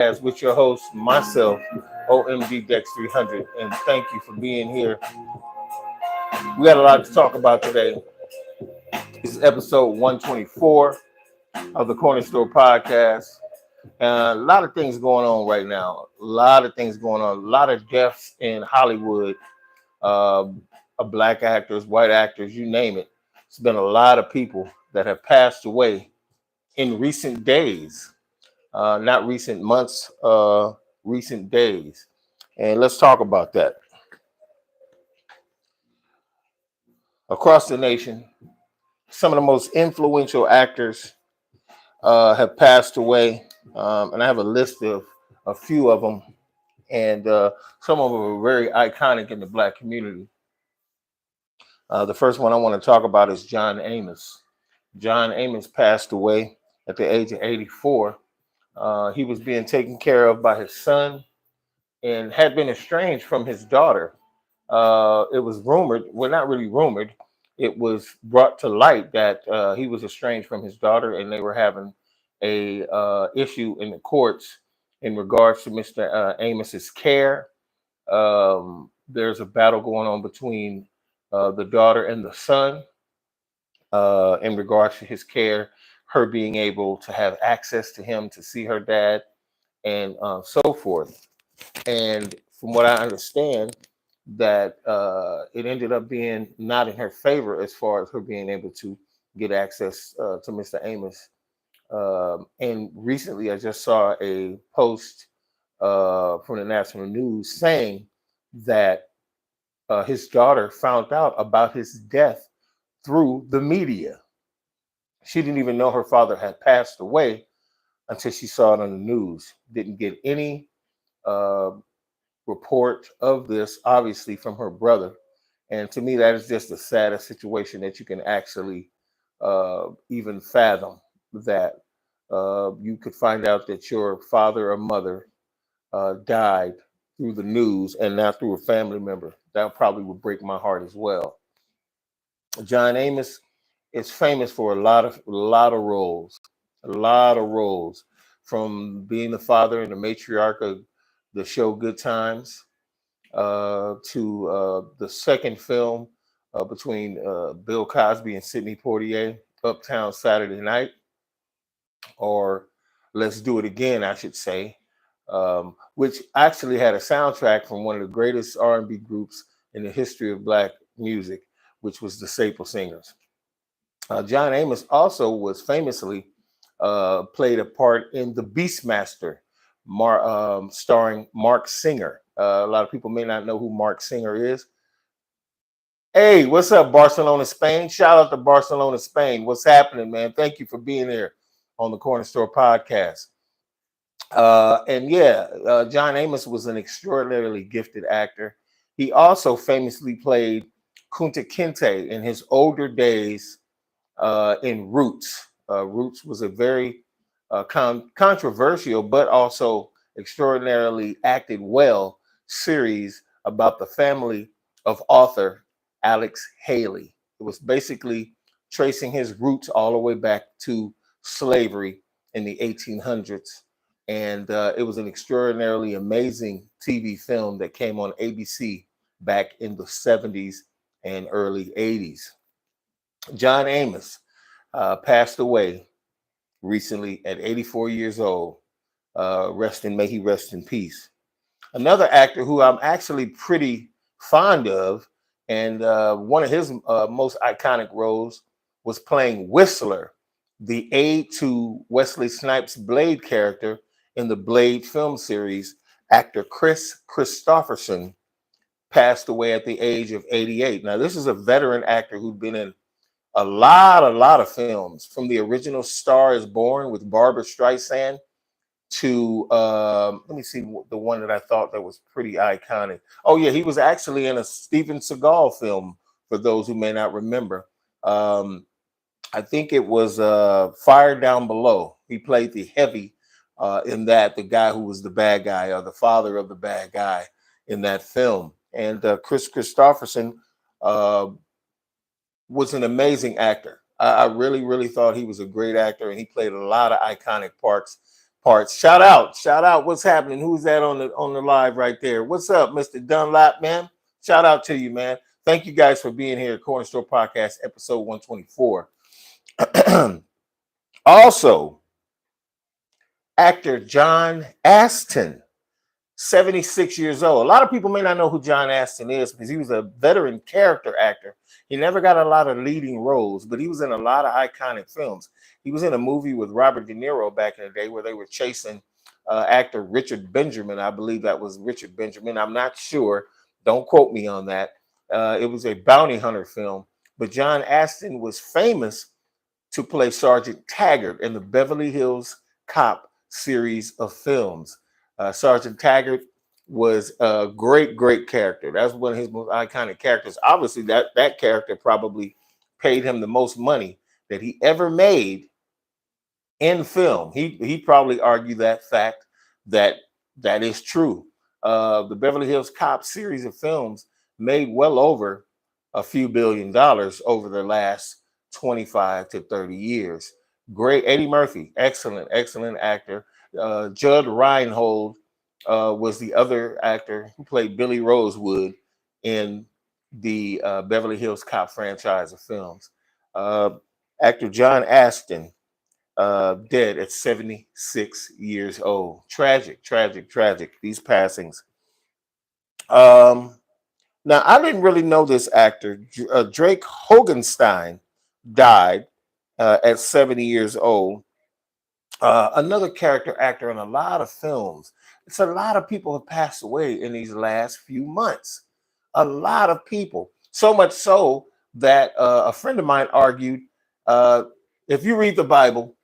As with your host, myself, OMG Dex 300, and thank you for being here. We got a lot to talk about today. This is episode 124 of the Corner Store Podcast. A lot of things going on right now. A lot of things going on. A lot of deaths in Hollywood. Black actors, white actors, you name it. It's been a lot of people that have passed away in recent days. Not recent months, recent days. And let's talk about that. Across the nation, some of the most influential actors have passed away. And I have a list of a few of them. And some of them are very iconic in the Black community. The first one I want to talk about is John Amos. John Amos passed away at the age of 84. He was being taken care of by his son and had been estranged from his daughter. It was rumored, well, not really rumored, it was brought to light that he was estranged from his daughter and they were having a issue in the courts in regards to Mr. Amos's care. There's a battle going on between the daughter and the son in regards to his care, her being able to have access to him to see her dad and so forth. And from what I understand, that it ended up being not in her favor as far as her being able to get access to Mr. Amos. And recently, I just saw a post from the national news saying that his daughter found out about his death through the media. She didn't even know her father had passed away until she saw it on the news. Didn't get any report of this, obviously, from her brother. And to me, that is just the saddest situation that you can actually even fathom, that you could find out that your father or mother died through the news and not through a family member. That probably would break my heart as well. John Amos is famous for a lot of roles, from being the father and the matriarch of the show Good Times to the second film between Bill Cosby and Sidney Poitier, Uptown Saturday Night, or Let's Do It Again, I should say, which actually had a soundtrack from one of the greatest R&B groups in the history of Black music, which was the Staple Singers. John Amos also was famously played a part in The Beastmaster, starring Mark Singer. A lot of people may not know who Mark Singer is. Hey, what's up, Barcelona, Spain? Shout out to Barcelona, Spain. What's happening, man? Thank you for being here on the Corner Store Podcast. John Amos was an extraordinarily gifted actor. He also famously played Kunta Kinte in his older days in Roots. Roots was a very controversial, but also extraordinarily acted well series about the family of author Alex Haley. It was basically tracing his roots all the way back to slavery in the 1800s. And it was an extraordinarily amazing TV film that came on ABC back in the 70s and early 80s. John Amos passed away recently at 84 years old. May he rest in peace. Another actor who I'm actually pretty fond of, and one of his most iconic roles was playing Whistler, the aide to Wesley Snipes' Blade character in the Blade film series. Actor Chris Christopherson passed away at the age of 88. Now, this is a veteran actor who'd been in a lot of films, from the original Star is Born with Barbara Streisand to let me see the one that I thought that was pretty iconic. Oh yeah, he was actually in a Steven Seagal film, for those who may not remember. I think it was Fire Down Below. He played the heavy in that, the guy who was the bad guy, or the father of the bad guy in that film. And Chris Christopherson was an amazing actor. I really thought he was a great actor, and he played a lot of iconic parts parts. Shout out. What's happening? Who's that on the live right there? What's up, Mr. Dunlap, man? Shout out to you, man. Thank you guys for being here at Corner Store Podcast, episode 124. Also, actor John Astin, 76 years old. A lot of people may not know who John Astin is because he was a veteran character actor. He never got a lot of leading roles, but he was in a lot of iconic films. He was in a movie with Robert De Niro back in the day where they were chasing actor Richard Benjamin. I believe that was Richard Benjamin. I'm not sure. Don't quote me on that. It was a bounty hunter film. But John Astin was famous to play Sergeant Taggart in the Beverly Hills Cop series of films. Sergeant Taggart was a great character. That's one of his most iconic characters. Obviously, that character probably paid him the most money that he ever made in film. He probably argued that fact that is true. The Beverly Hills Cop series of films made well over a few $billion over the last 25 to 30 years. Great. Eddie Murphy, excellent actor. Judd Reinhold was the other actor who played Billy Rosewood in the Beverly Hills Cop franchise of films. Actor John Astin, dead at 76 years old. Tragic. These passings. Now, I didn't really know this actor. Drake Hogenstein died at 70 years old. Another character actor in a lot of films. It's a lot of people have passed away in these last few months. A lot of people. So much so that a friend of mine argued, if you read the Bible,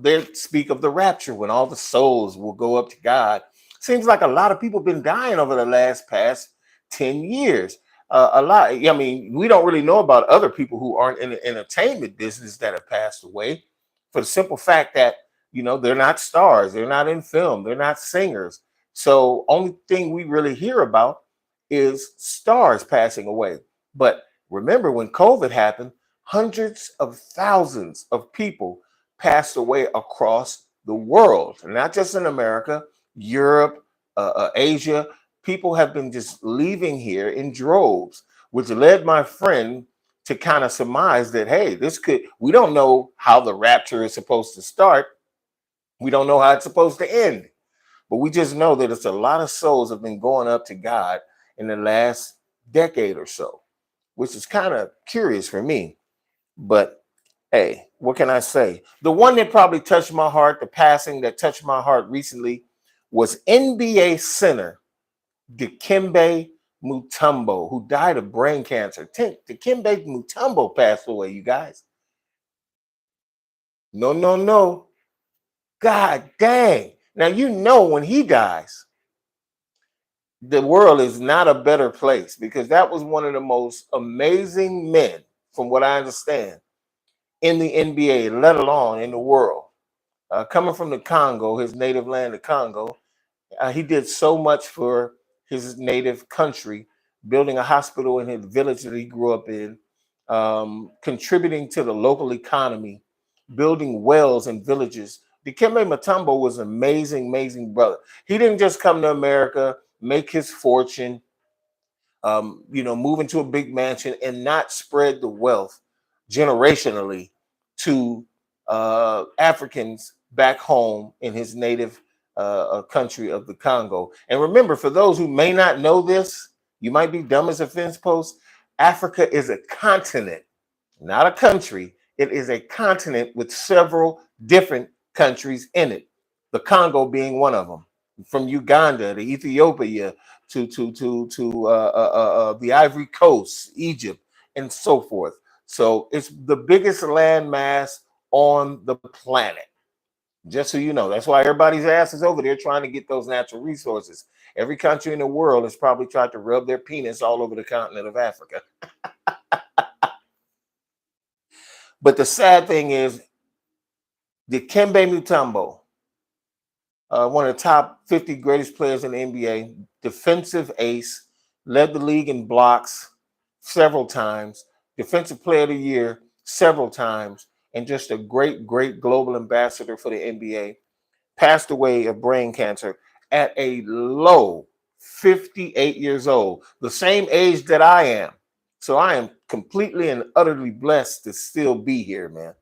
they speak of the rapture when all the souls will go up to God. Seems like a lot of people have been dying over the past 10 years. A lot. I mean, we don't really know about other people who aren't in the entertainment business that have passed away, for the simple fact that, they're not stars, they're not in film, they're not singers. So only thing we really hear about is stars passing away. But remember, when COVID happened, hundreds of thousands of people passed away across the world, not just in America, Europe, Asia. People have been just leaving here in droves, which led my friend to kind of surmise that, hey, we don't know how the rapture is supposed to start. We don't know how it's supposed to end. But we just know that it's a lot of souls have been going up to God in the last decade or so, which is kind of curious for me. But hey, what can I say? The one that probably touched my heart, the passing that touched my heart recently, was NBA center Dikembe Mutombo, who died of brain cancer. Dikembe Mutombo passed away, you guys. No. God dang. Now, when he dies, the world is not a better place, because that was one of the most amazing men, from what I understand, in the NBA, let alone in the world. Coming from the Congo, his native land, the Congo, he did so much for his native country, building a hospital in his village that he grew up in, contributing to the local economy, building wells in villages. Dikembe Mutombo was an amazing brother. He didn't just come to America, make his fortune, move into a big mansion and not spread the wealth generationally to Africans back home in his native country of the Congo. And remember, for those who may not know this, you might be dumb as a fence post. Africa is a continent, not a country. It is a continent with several different countries in it. The Congo being one of them. From Uganda to Ethiopia to the Ivory Coast, Egypt, and so forth. So it's the biggest landmass on the planet. Just so you know, that's why everybody's ass is over there trying to get those natural resources. Every country in the world has probably tried to rub their penis all over the continent of Africa. But the sad thing is, Dikembe Mutombo, one of the top 50 greatest players in the NBA, defensive ace, led the league in blocks several times, defensive player of the year several times, and just a great global ambassador for the NBA. passed away of brain cancer at a low 58 years old, the same age that I am. So I am completely and utterly blessed to still be here, man.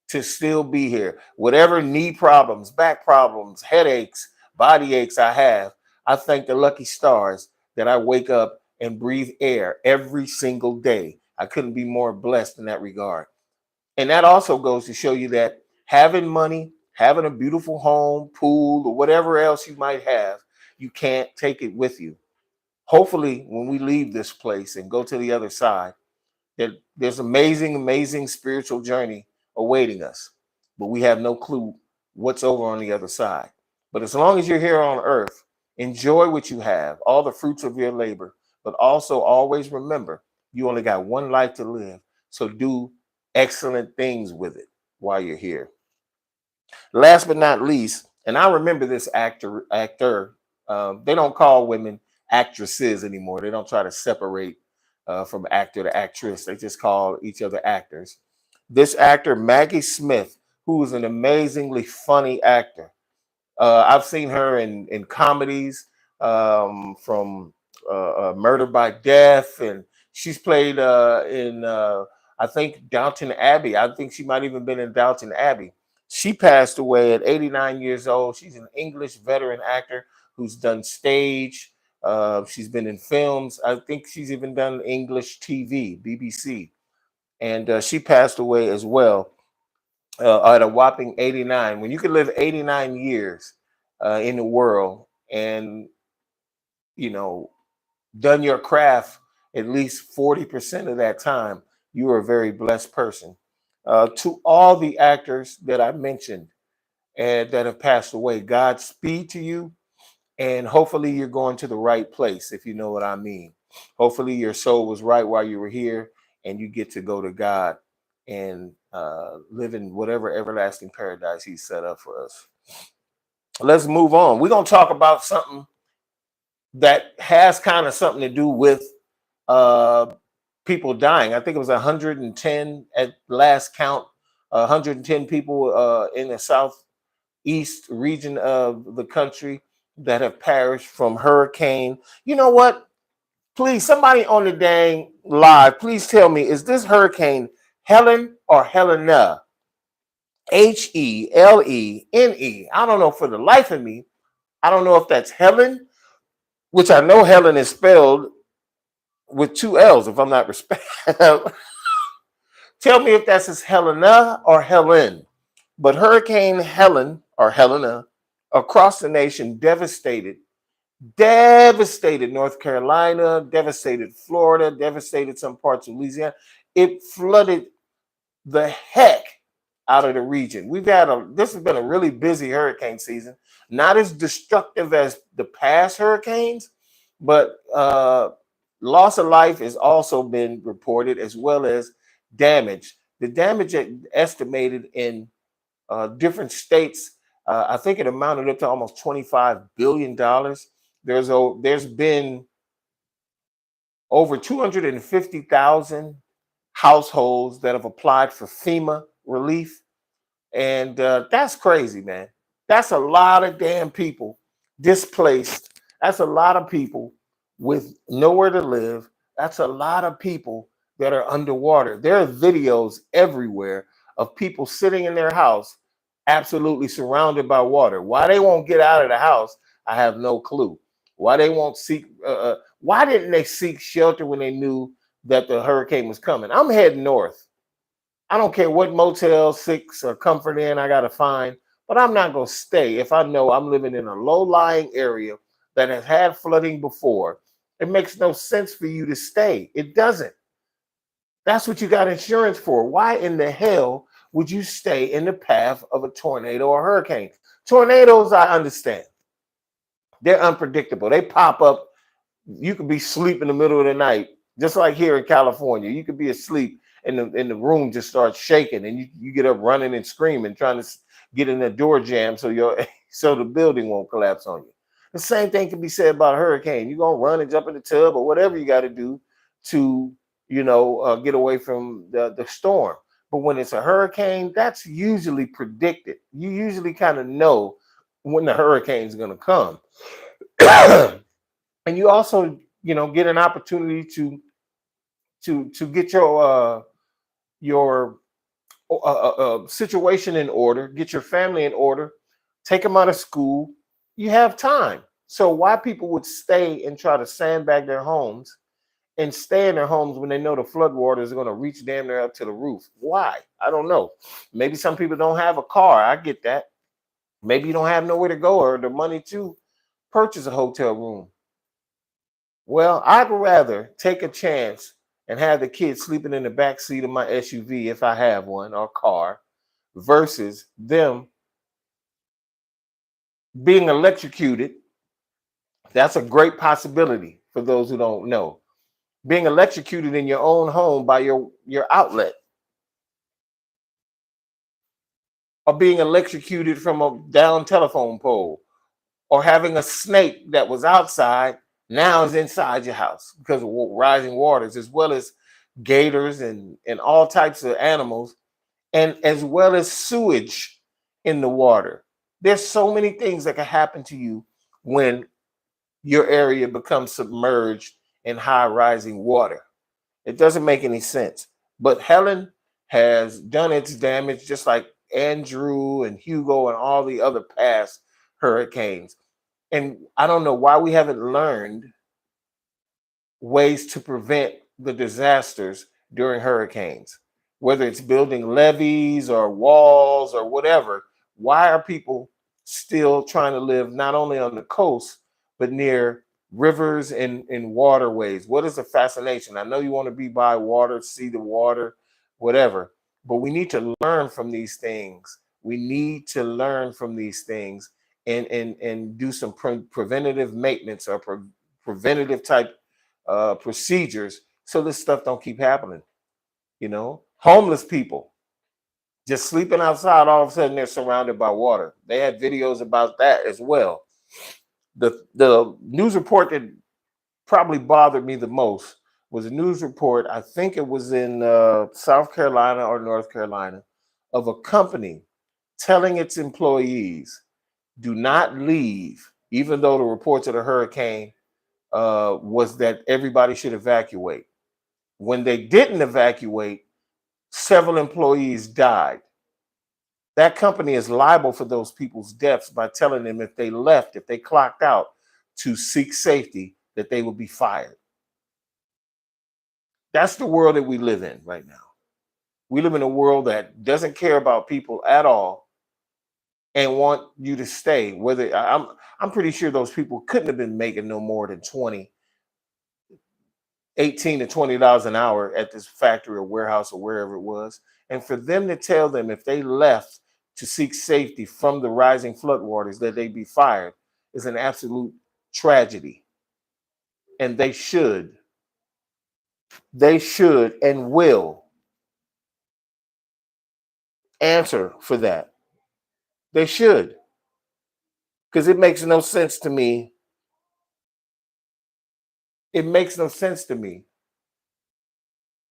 To still be here. Whatever knee problems, back problems, headaches, body aches I have, I thank the lucky stars that I wake up and breathe air every single day. I couldn't be more blessed in that regard. And that also goes to show you that having money, having a beautiful home, pool, or whatever else you might have, you can't take it with you. Hopefully, when we leave this place and go to the other side, that there's amazing spiritual journey awaiting us, but we have no clue what's over on the other side. But as long as you're here on earth, enjoy what you have, all the fruits of your labor, but also always remember you only got one life to live. So do excellent things with it while you're here. Last but not least, and I remember this actor. They don't call women actresses anymore. They don't try to separate from actor to actress. They just call each other actors. This actor, Maggie Smith, who is an amazingly funny actor. I've seen her in comedies, from Murder by Death, and she's played in I think Downton Abbey. I think she might even been in Downton Abbey. She passed away at 89 years old. She's an English veteran actor who's done stage. She's been in films. I think she's even done English TV, BBC, and she passed away as well at a whopping 89. When you can live 89 years in the world and, you know, done your craft at least 40% of that time, you are a very blessed person. To all the actors that I mentioned and that have passed away, Godspeed to you. And hopefully you're going to the right place, if you know what I mean. Hopefully your soul was right while you were here and you get to go to God and live in whatever everlasting paradise He set up for us. Let's move on. We're going to talk about something that has kind of something to do with uh, people dying. I think it was 110 at last count, 110 people in the southeast region of the country that have perished from hurricane. You know what? Please, somebody on the dang live, please tell me, is this hurricane Helen or Helena? Helene. I don't know for the life of me. I don't know if that's Helen, which I know Helen is spelled with two L's, if I'm not respectful. Tell me if that's his Helena or Helen. But Hurricane Helen or Helena across the nation devastated North Carolina, devastated Florida, devastated some parts of Louisiana. It flooded the heck out of the region. This has been a really busy hurricane season, not as destructive as the past hurricanes, but loss of life has also been reported, as well as damage. The damage estimated in different states, I think it amounted up to almost $25 billion. There's been over 250,000 households that have applied for FEMA relief. And that's crazy, man. That's a lot of damn people displaced. That's a lot of people with nowhere to live. That's a lot of people that are underwater. There are videos everywhere of people sitting in their house, absolutely surrounded by water. Why they won't get out of the house, I have no clue. Why they won't seek, why didn't they seek shelter when they knew that the hurricane was coming? I'm heading north. I don't care what Motel 6 or Comfort Inn I got to find, but I'm not going to stay if I know I'm living in a low-lying area that has had flooding before. It makes no sense for you to stay. It doesn't. That's what you got insurance for. Why in the hell would you stay in the path of a tornado or hurricane? Tornadoes, I understand. They're unpredictable. They pop up. You could be asleep in the middle of the night, just like here in California. You could be asleep and the room just starts shaking, and you get up running and screaming, trying to get in the door jam so so the building won't collapse on you. The same thing can be said about a hurricane. You're gonna run and jump in the tub or whatever you got to do to get away from the storm. But when it's a hurricane, that's usually predicted. You usually kind of know when the hurricane's going to come. And you also, get an opportunity to get your situation in order, get your family in order, take them out of school. You have time. So why people would stay and try to sandbag their homes and stay in their homes when they know the flood waters are going to reach damn near up to the roof? Why? I don't know. Maybe some people don't have a car. I get that. Maybe you don't have nowhere to go or the money to purchase a hotel room. Well, I'd rather take a chance and have the kids sleeping in the back seat of my SUV if I have one or car versus them being electrocuted. That's a great possibility for those who don't know. Being electrocuted in your own home by your outlet, or being electrocuted from a down telephone pole, or having a snake that was outside now is inside your house because of rising waters, as well as gators and all types of animals, and as well as sewage in the water. There's so many things that can happen to you when your area becomes submerged in high rising water. It doesn't make any sense. But Helen has done its damage just like Andrew and Hugo and all the other past hurricanes. And I don't know why we haven't learned ways to prevent the disasters during hurricanes, whether it's building levees or walls or whatever. Why are people still trying to live not only on the coast, but near rivers and waterways? What is the fascination? I know you want to be by water, see the water, whatever, but we need to learn from these things. We need to learn from these things and do some preventative maintenance or preventative type procedures so this stuff don't keep happening. Homeless people just sleeping outside, all of a sudden they're surrounded by water. They had videos about that as well. The news report that probably bothered me the most was a news report, I think it was in South Carolina or North Carolina, of a company telling its employees, do not leave, even though the reports of the hurricane was that everybody should evacuate. When they didn't evacuate, several employees died. That company is liable for those people's deaths by telling them if they left, if they clocked out to seek safety, that they would be fired. That's the world that we live in right now. We live in a world that doesn't care about people at all and want you to stay. Whether I'm pretty sure those people couldn't have been making no more than 18 to $20 an hour at this factory or warehouse or wherever it was. And for them to tell them if they left to seek safety from the rising floodwaters that they'd be fired is an absolute tragedy. And they should and will answer for that. They should. Because it makes no sense to me. It makes no sense to me.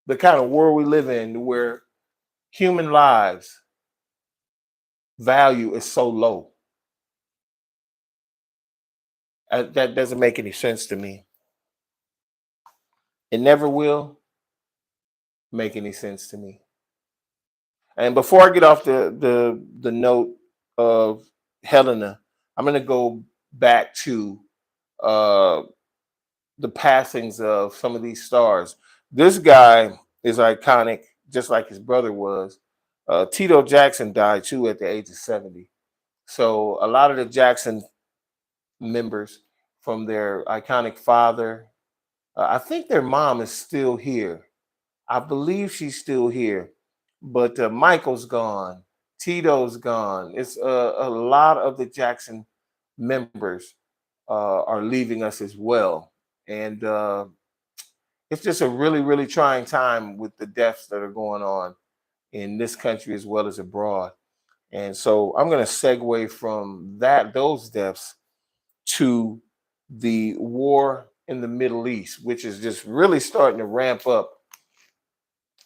The kind of world we live in where human lives value is so low. That doesn't make any sense to me. It never will make any sense to me. And before I get off the note of Helena, I'm going to go back to uh, the passings of some of these stars. This guy is iconic, just like his brother was. Tito Jackson died too at the age of 70. So a lot of the Jackson members, from their iconic father, I think their mom is still here. I believe she's still here, but Michael's gone. Tito's gone. It's a lot of the Jackson members are leaving us as well. And it's just a really, really trying time with the deaths that are going on in this country as well as abroad. And so I'm going to segue from those deaths to the war in the Middle East, which is just really starting to ramp up.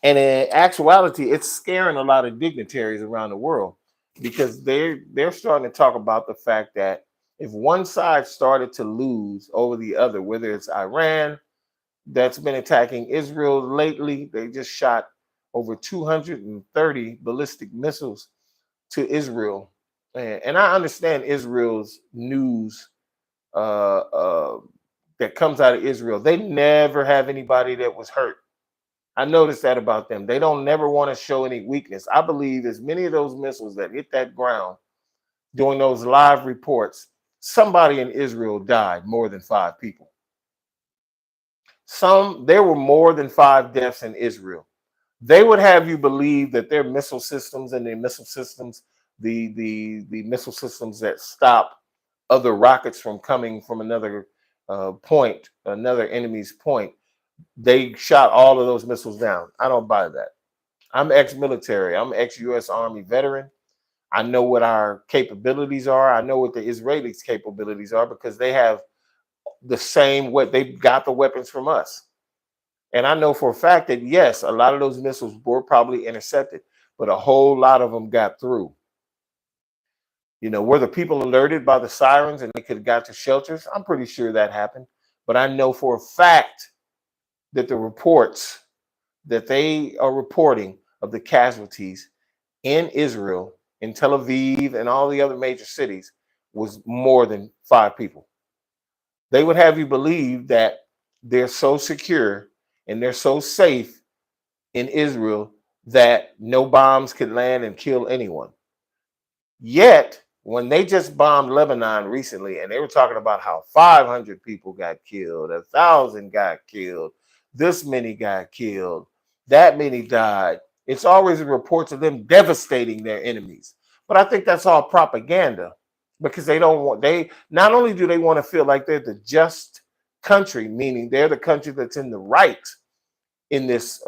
And in actuality, it's scaring a lot of dignitaries around the world. because they're starting to talk about the fact that if one side started to lose over the other, whether it's Iran that's been attacking Israel lately, they just shot over 230 ballistic missiles to Israel. And I understand Israel's news that comes out of Israel. They never have anybody that was hurt. I noticed that about them. They don't never want to show any weakness. I believe as many of those missiles that hit that ground during those live reports, somebody in Israel died, more than 5 people. There were more than 5 deaths in Israel. They would have you believe that their missile systems and their missile systems, the missile systems that stop other rockets from coming from another point, another enemy's point, they shot all of those missiles down. I don't buy that. I'm ex-military. I'm ex-U.S. Army veteran. I know what our capabilities are. I know what the Israelis' capabilities are because they have the same what they got the weapons from us. And I know for a fact that yes, a lot of those missiles were probably intercepted, but a whole lot of them got through. Were the people alerted by the sirens and they could have got to shelters? I'm pretty sure that happened. But I know for a fact that the reports that they are reporting of the casualties in Israel, in Tel Aviv, and all the other major cities was more than 5 people. They would have you believe that they're so secure and they're so safe in Israel that no bombs could land and kill anyone. Yet, when they just bombed Lebanon recently, and they were talking about how 500 people got killed, 1,000 got killed, this many got killed, that many died. It's always reports of them devastating their enemies. But I think that's all propaganda because they not only do they want to feel like they're the just country, meaning they're the country that's in the right in this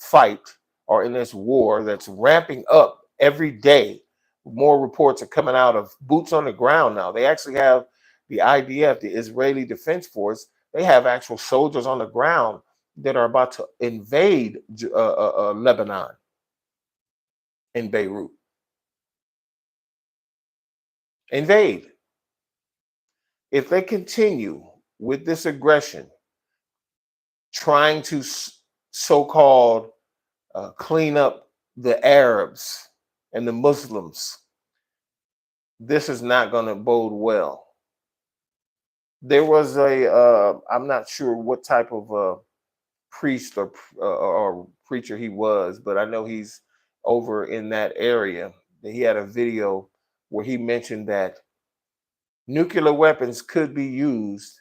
fight or in this war that's ramping up every day. More reports are coming out of boots on the ground now. They actually have the IDF, the Israeli Defense Force. They have actual soldiers on the ground that are about to invade Lebanon in Beirut. Invade. If they continue with this aggression, trying to so-called clean up the Arabs and the Muslims, this is not going to bode well. There was I'm not sure what type of priest or preacher he was, but I know he's over in that area. He had a video where he mentioned that nuclear weapons could be used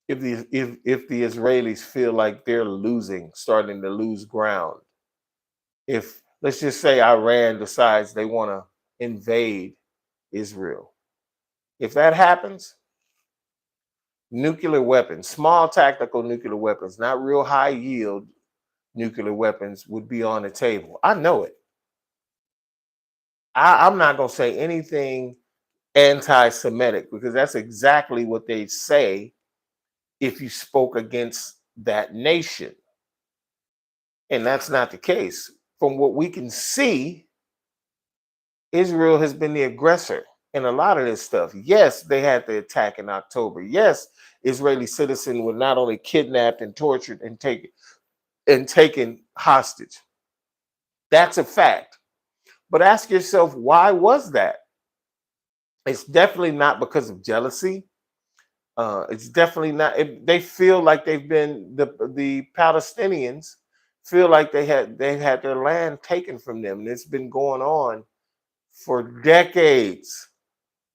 if the Israelis feel like they're starting to lose ground. If let's just say Iran decides they want to invade Israel. If that happens, nuclear weapons, small tactical nuclear weapons, not real high yield nuclear weapons, would be on the table. I know it. I'm not going to say anything anti-Semitic because that's exactly what they say if you spoke against that nation. And that's not the case. From what we can see, Israel has been the aggressor in a lot of this stuff. Yes, they had the attack in October. Yes, Israeli citizens were not only kidnapped and tortured and taken hostage. That's a fact. But ask yourself, why was that? It's definitely not because of jealousy. It's definitely not. They feel like they've been the Palestinians feel like they've had their land taken from them, and it's been going on for decades,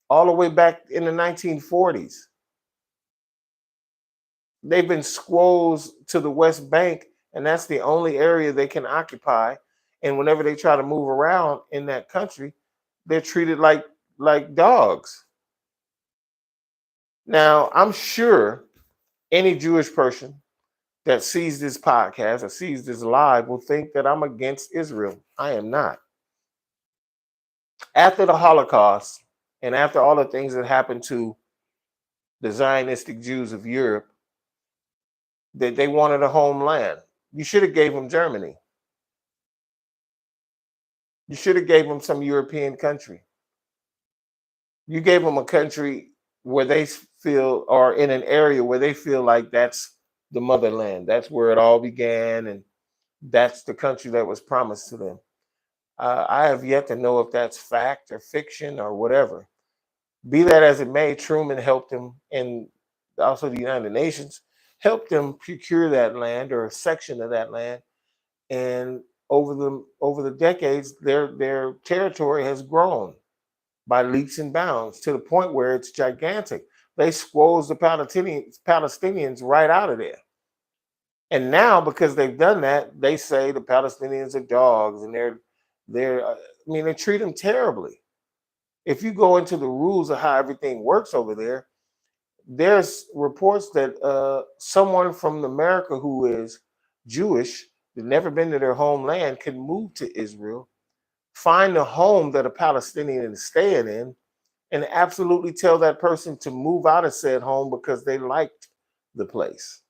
all the way back in the 1940s. They've been squoze to the West Bank, and that's the only area they can occupy. And whenever they try to move around in that country, they're treated like dogs. Now, I'm sure any Jewish person that sees this podcast or sees this live will think that I'm against Israel. I am not. After the Holocaust and after all the things that happened to the Zionistic Jews of Europe, that they wanted a homeland. You should have gave them Germany. You should have gave them some European country. You gave them a country where they feel, or in an area where they feel like that's the motherland. That's where it all began, and that's the country that was promised to them. I have yet to know if that's fact or fiction or whatever. Be that as it may, Truman helped them, and also the United Nations helped them procure that land or a section of that land. And over the decades, their territory has grown by leaps and bounds to the point where it's gigantic. They squoze the Palestinians right out of there. And now, because they've done that, they say the Palestinians are dogs, and I mean, they treat them terribly. If you go into the rules of how everything works over there, there's reports that someone from America who is Jewish, that never been to their homeland, can move to Israel, find a home that a Palestinian is staying in, and absolutely tell that person to move out of said home because they liked the place.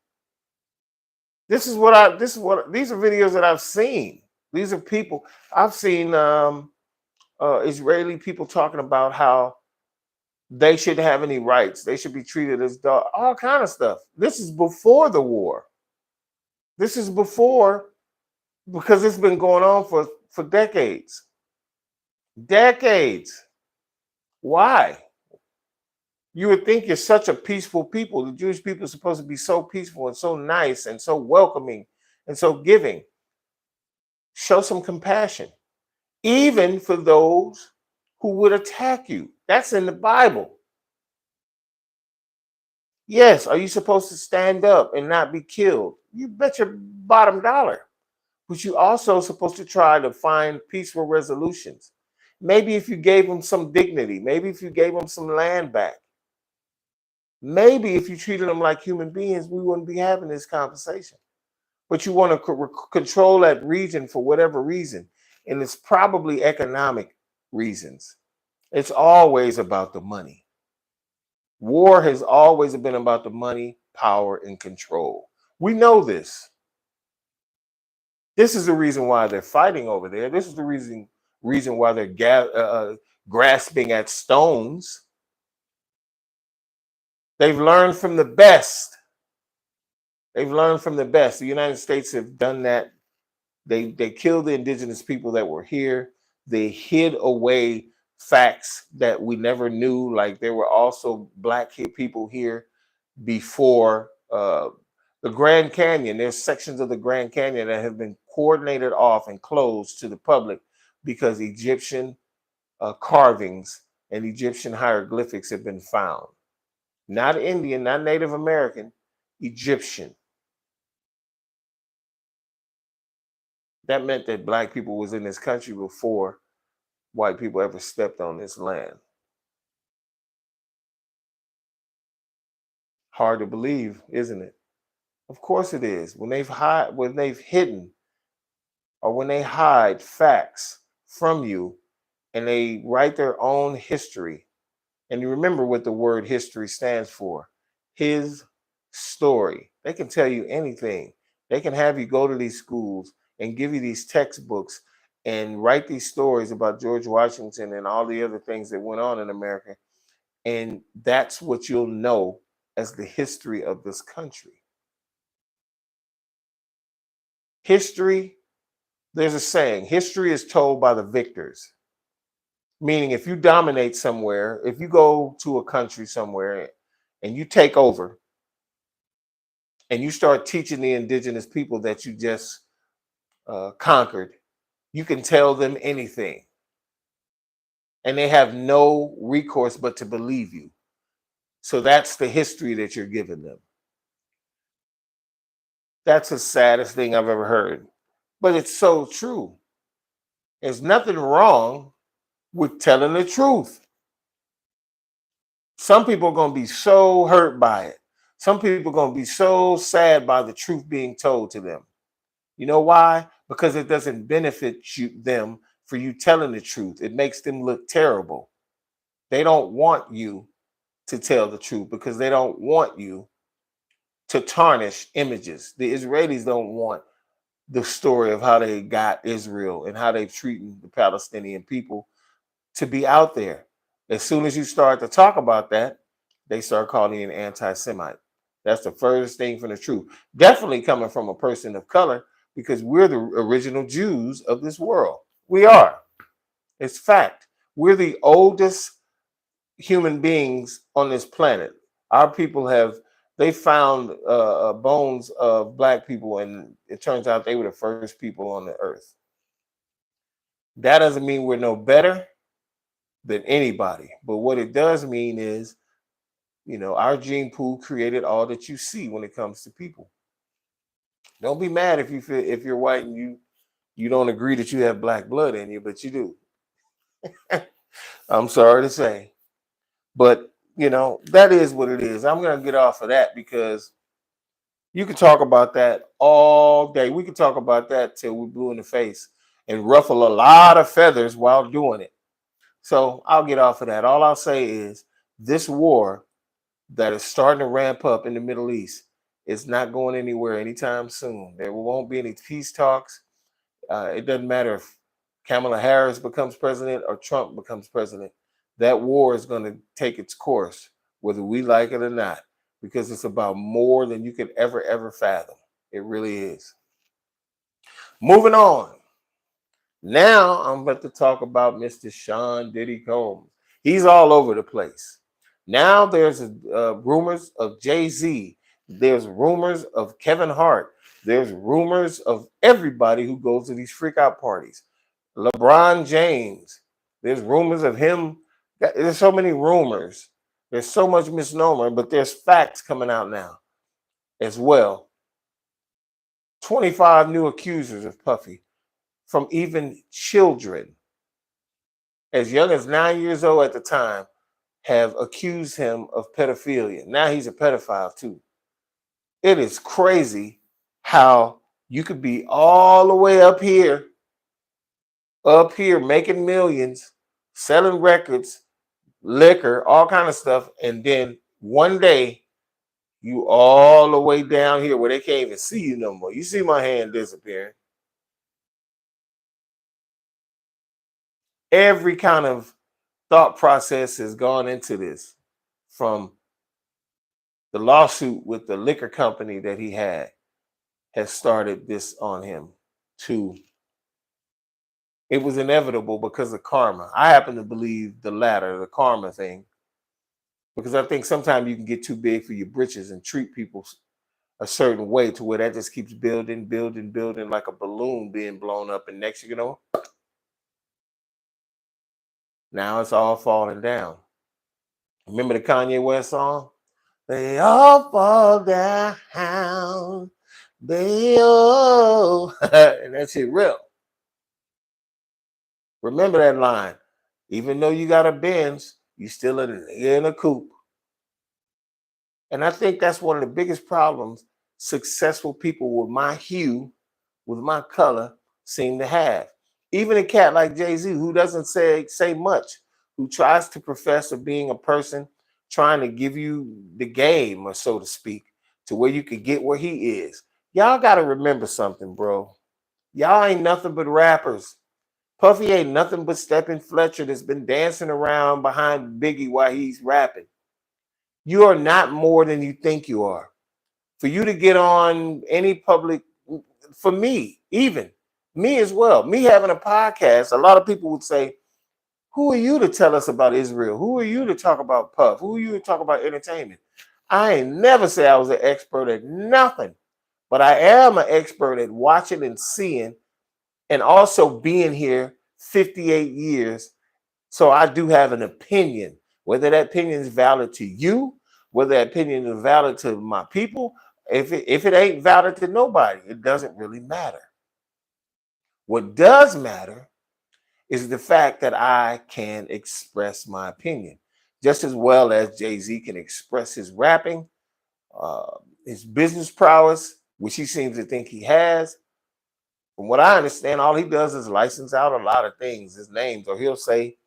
These are videos that I've seen. These are people I've seen. Israeli people talking about how they shouldn't have any rights. They should be treated as dog. All kind of stuff. This is before the war. This is before, because it's been going on for decades. Decades. Why? You would think you're such a peaceful people. The Jewish people are supposed to be so peaceful and so nice and so welcoming and so giving. Show some compassion, even for those who would attack you. That's in the Bible. Yes, are you supposed to stand up and not be killed? You bet your bottom dollar. But you also supposed to try to find peaceful resolutions. Maybe if you gave them some dignity, maybe if you gave them some land back, maybe if you treated them like human beings, we wouldn't be having this conversation. But you want to control that region for whatever reason. And it's probably economic reasons. It's always about the money. War has always been about the money, power, and control. We know this. This is the reason why they're fighting over there. This is the reason why they're grasping at stones. They've learned from the best. They've learned from the best. The United States have done that. They killed the indigenous people that were here. They hid away facts that we never knew, like there were also black people here before the Grand Canyon. There's sections of the Grand Canyon that have been coordinated off and closed to the public because Egyptian carvings and Egyptian hieroglyphics have been found. Not Indian, not Native American, Egyptian. That meant that black people was in this country before white people ever stepped on this land. Hard to believe, isn't it? Of course it is. When they've hidden, or when they hide facts from you and they write their own history. And you remember what the word history stands for. His story. They can tell you anything. They can have you go to these schools and give you these textbooks and write these stories about George Washington and all the other things that went on in America. And that's what you'll know as the history of this country. History, there's a saying, history is told by the victors. Meaning, if you dominate somewhere, if you go to a country somewhere and you take over and you start teaching the indigenous people that you just conquered, you can tell them anything. And they have no recourse but to believe you. So that's the history that you're giving them. That's the saddest thing I've ever heard. But it's so true. There's nothing wrong with telling the truth. Some people are going to be so hurt by it. Some people are going to be so sad by the truth being told to them. You know why? Because it doesn't benefit them for you telling the truth. It makes them look terrible. They don't want you to tell the truth because they don't want you to tarnish images. The Israelis don't want the story of how they got Israel and how they're treating the Palestinian people to be out there. As soon as you start to talk about that, they start calling you an anti-Semite. That's the furthest thing from the truth. Definitely coming from a person of color, because we're the original Jews of this world. We are. It's fact. We're the oldest human beings on this planet. Our people have they found bones of black people, and it turns out they were the first people on the earth. That doesn't mean we're no better than anybody, but what it does mean is, our gene pool created all that you see when it comes to people. Don't be mad if you feel if you're white and you don't agree that you have black blood in you, but you do. I'm sorry to say. But that is what it is. I'm gonna get off of that because you can talk about that all day. We can talk about that till we're blue in the face and ruffle a lot of feathers while doing it. So I'll get off of that. All I'll say is this war that is starting to ramp up in the Middle East is not going anywhere anytime soon. There won't be any peace talks. It doesn't matter if Kamala Harris becomes president or Trump becomes president. That war is going to take its course, whether we like it or not, because it's about more than you could ever fathom. It really is. Moving on. Now I'm about to talk about Mr. Sean Diddy Combs. He's all over the place. Now there's rumors of Jay-Z. There's rumors of Kevin Hart. There's rumors of everybody who goes to these freak out parties. LeBron James. There's rumors of him. There's so many rumors. There's so much misnomer, but there's facts coming out now as well. 25 new accusers of Puffy, from even children as young as 9 years old at the time, have accused him of pedophilia. Now he's a pedophile too. It is crazy how you could be all the way up here making millions, selling records, liquor, all kind of stuff, and then one day you all the way down here where they can't even see you no more. You see my hand disappearing. Every kind of thought process has gone into this, from the lawsuit with the liquor company that he had has started this on him, to it was inevitable because of karma. I happen to believe the latter, the karma thing, because I think sometimes you can get too big for your britches and treat people a certain way to where that just keeps building like a balloon being blown up, and next you know, now it's all falling down. Remember the Kanye West song? They all fall down. They all and that shit real. Remember that line. Even though you got a Benz, you still in a coupe. And I think that's one of the biggest problems successful people with my hue, with my color, seem to have. Even a cat like Jay-Z, who doesn't say much, who tries to profess of being a person trying to give you the game, or so to speak, to where you could get where he is. Y'all got to remember something, bro. Y'all ain't nothing but rappers. Puffy ain't nothing but Steppin' Fletcher that's been dancing around behind Biggie while he's rapping. You are not more than you think you are. For you to get on any public, for me, even me as well, me having a podcast, a lot of people would say, who are you to tell us about Israel? Who are you to talk about Puff? Who are you to talk about entertainment? I ain't never say I was an expert at nothing, but I am an expert at watching and seeing, and also being here 58 years. So I do have an opinion, whether that opinion is valid to you, whether that opinion is valid to my people. If it ain't valid to nobody, it doesn't really matter. What does matter is the fact that I can express my opinion just as well as Jay-Z can express his rapping, his business prowess, which he seems to think he has. From what I understand, all he does is license out a lot of things, his names, or he'll say,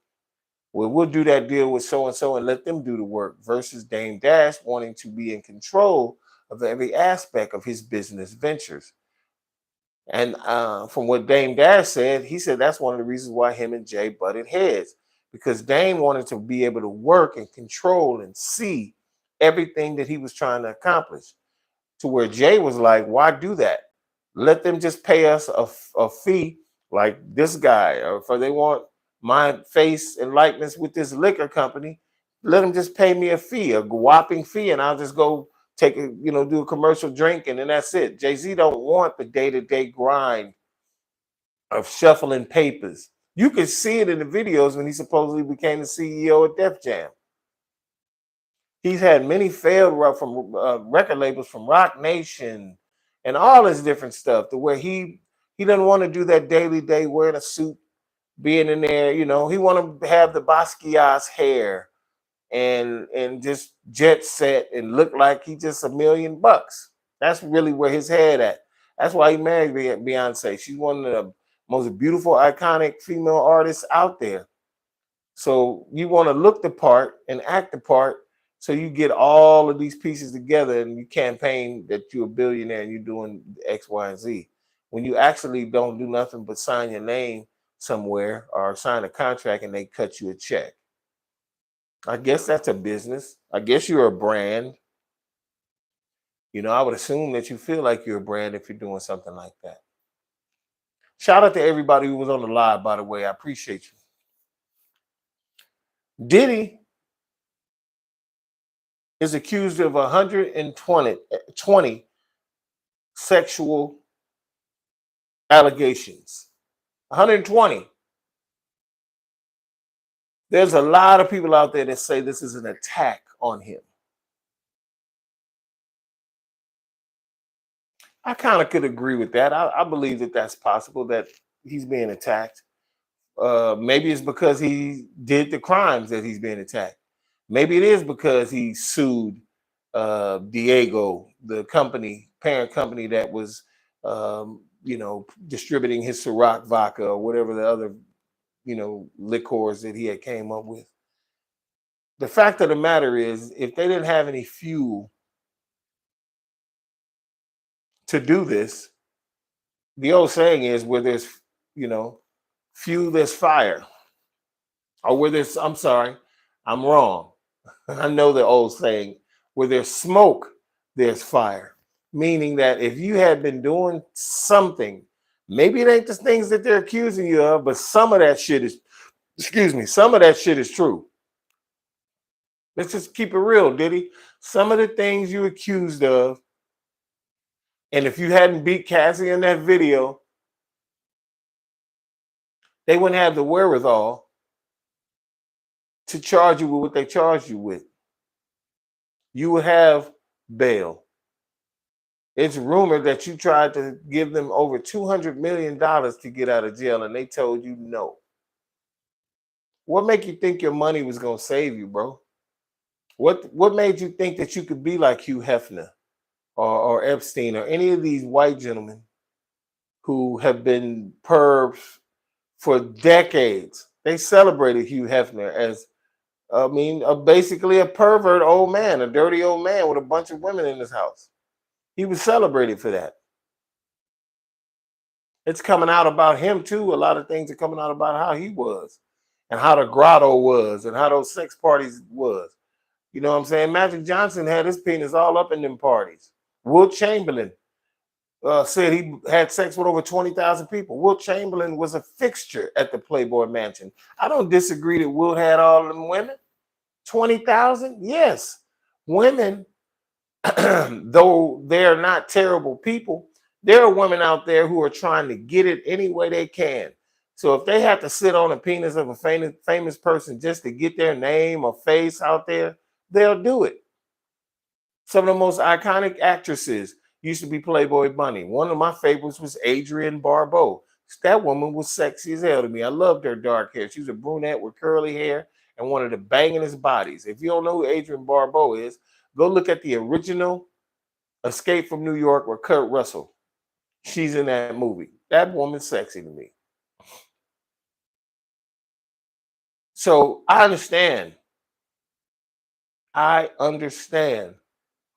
well, we'll do that deal with so-and-so and let them do the work, versus Dame Dash wanting to be in control of every aspect of his business ventures. And from what Dame Dash said, he said that's one of the reasons why him and Jay butted heads, because Dame wanted to be able to work and control and see everything that he was trying to accomplish, to where Jay was like, why do that? Let them just pay us a fee like this guy, or if they want my face and likeness with this liquor company, let them just pay me a fee, a whopping fee, and I'll just go take a, do a commercial drink, and then that's it. Jay-Z don't want the day-to-day grind of shuffling papers. You can see it in the videos when he supposedly became the CEO of Def Jam. He's had many failed from record labels, from Rock Nation and all this different stuff, to where he doesn't want to do that daily day wearing a suit, being in there. He want to have the Basquiat's hair and just jet set and look like he just $1,000,000. That's really where his head at. That's why he married Beyonce. She's one of the most beautiful, iconic female artists out there. So you want to look the part and act the part. So you get all of these pieces together and you campaign that you're a billionaire and you're doing X, Y, and Z. When you actually don't do nothing but sign your name somewhere or sign a contract and they cut you a check. I guess that's a business. I guess you're a brand. I would assume that you feel like you're a brand if you're doing something like that. Shout out to everybody who was on the live, by the way. I appreciate you. Diddy is accused of 120 sexual allegations. 120. There's a lot of people out there that say this is an attack on him. I kind of could agree with that. I believe that that's possible, that he's being attacked. Maybe it's because he did the crimes that he's being attacked. Maybe it is because he sued Diego, the parent company that was, distributing his Ciroc vodka or whatever the other, liqueurs that he had came up with. The fact of the matter is, if they didn't have any fuel to do this, the old saying is, where there's, fuel, there's fire. Or where there's, I'm sorry, I'm wrong. I know the old saying, where there's smoke, there's fire. Meaning that if you had been doing something, maybe it ain't the things that they're accusing you of, but some of that shit is, some of that shit is true. Let's just keep it real, Diddy. Some of the things you accused of, and if you hadn't beat Cassie in that video, they wouldn't have the wherewithal to charge you with what they charged you with. You would have bail. It's rumored that you tried to give them over $200 million to get out of jail, and they told you no. What make you think your money was gonna save you, bro? What made you think that you could be like Hugh Hefner or Epstein or any of these white gentlemen who have been pervs for decades? They celebrated Hugh Hefner as, basically a pervert old man, a dirty old man with a bunch of women in his house. He was celebrated for that. It's coming out about him too. A lot of things are coming out about how he was and how the grotto was and how those sex parties was. You know what I'm saying? Magic Johnson had his penis all up in them parties. Wilt Chamberlain said he had sex with over 20,000 people. Wilt Chamberlain was a fixture at the Playboy Mansion. I don't disagree that Wilt had all of them women. 20,000? Yes. Women, though they're not terrible people, there are women out there who are trying to get it any way they can. So if they have to sit on a penis of a famous person just to get their name or face out there, they'll do it. Some of the most iconic actresses used to be Playboy Bunny. One of my favorites was Adrienne Barbeau. That woman was sexy as hell to me. I loved her dark hair. She was a brunette with curly hair and one of the bangingest bodies. If you don't know who Adrienne Barbeau is, go look at the original Escape from New York with Kurt Russell. She's in that movie. That woman's sexy to me. So I understand. I understand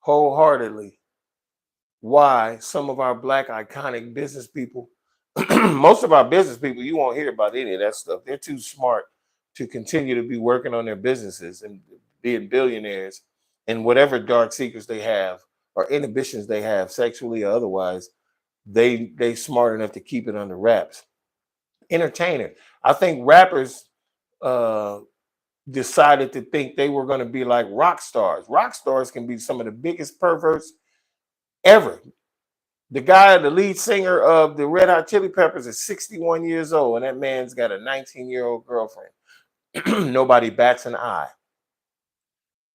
wholeheartedly why some of our black iconic business people, most of our business people, you won't hear about any of that stuff. They're too smart to continue to be working on their businesses and being billionaires, and whatever dark secrets they have or inhibitions they have, sexually or otherwise, they smart enough to keep it under wraps. Entertainer. I think rappers uh decided to think they were going to be like rock stars. Rock stars can be some of the biggest perverts ever. The guy, the lead singer of the Red Hot Chili Peppers, is 61 years old, and that man's got a 19-year-old girlfriend. Nobody bats an eye.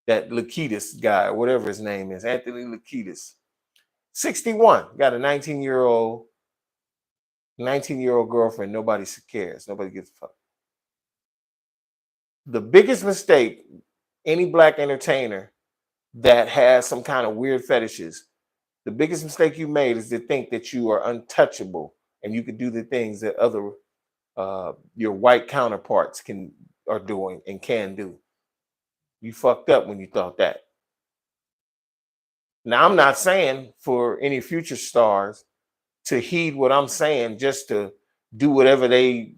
That Lakitis guy, whatever his name is, Anthony Lakitis, 61, got a 19-year-old girlfriend. Nobody cares. Nobody gives a fuck. The biggest mistake any black entertainer that has some kind of weird fetishes, the biggest mistake you made is to think that you are untouchable and you can do the things that other your white counterparts are doing and can do. You fucked up when you thought that. Now, I'm not saying for any future stars to heed what I'm saying just to do whatever they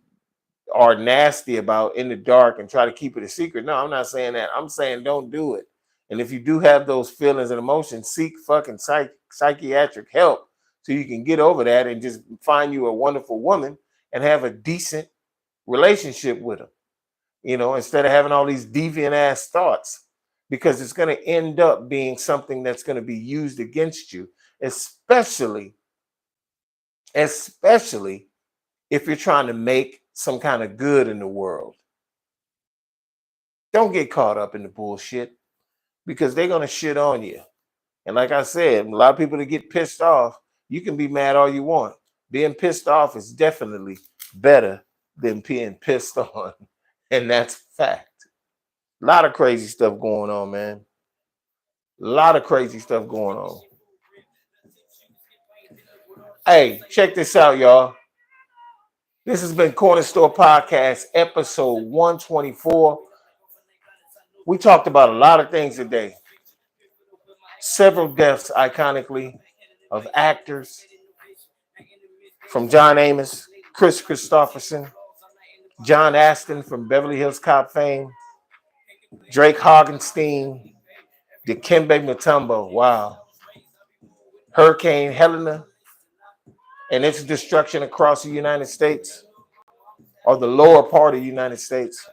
are nasty about in the dark and try to keep it a secret. No, I'm not saying that. I'm saying don't do it. And if you do have those feelings and emotions, seek fucking psychiatric help so you can get over that and just find you a wonderful woman and have a decent relationship with her, instead of having all these deviant ass thoughts, because it's going to end up being something that's going to be used against you, especially if you're trying to make some kind of good in the world. Don't get caught up in the bullshit because they're going to shit on you. And like I said, a lot of people that get pissed off, you can be mad all you want. Being pissed off is definitely better than being pissed on. And that's fact. A lot of crazy stuff going on, man. A lot of crazy stuff going on. Hey, check this out, y'all. This has been Corner Store Podcast, episode 124. We talked about a lot of things today. Several deaths, iconically, of actors, from John Amos, Chris Christopherson, John Aston from Beverly Hills Cop fame, Drake Hoggenstein, Dikembe Mutombo, wow, Hurricane Helena and its destruction across the United States, or the lower part of the United States,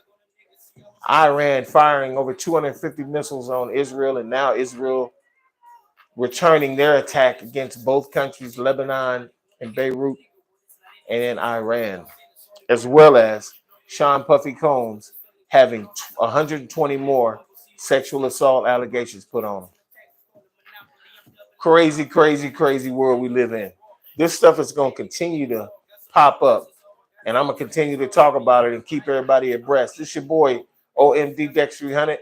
Iran firing over 250 missiles on Israel, and now Israel returning their attack against both countries, Lebanon and Beirut, and in Iran, as well as Sean Puffy Combs having 120 more sexual assault allegations put on him. Crazy, crazy, crazy world we live in. This stuff is going to continue to pop up, and I'm going to continue to talk about it and keep everybody abreast. This your boy, OMD Dex 300.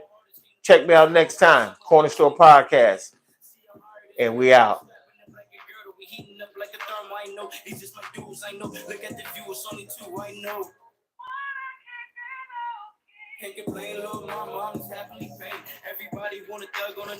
Check me out next time, Corner Store Podcast, and we out. Can't complain, little mama, I'm happily paid. Everybody want a thug on a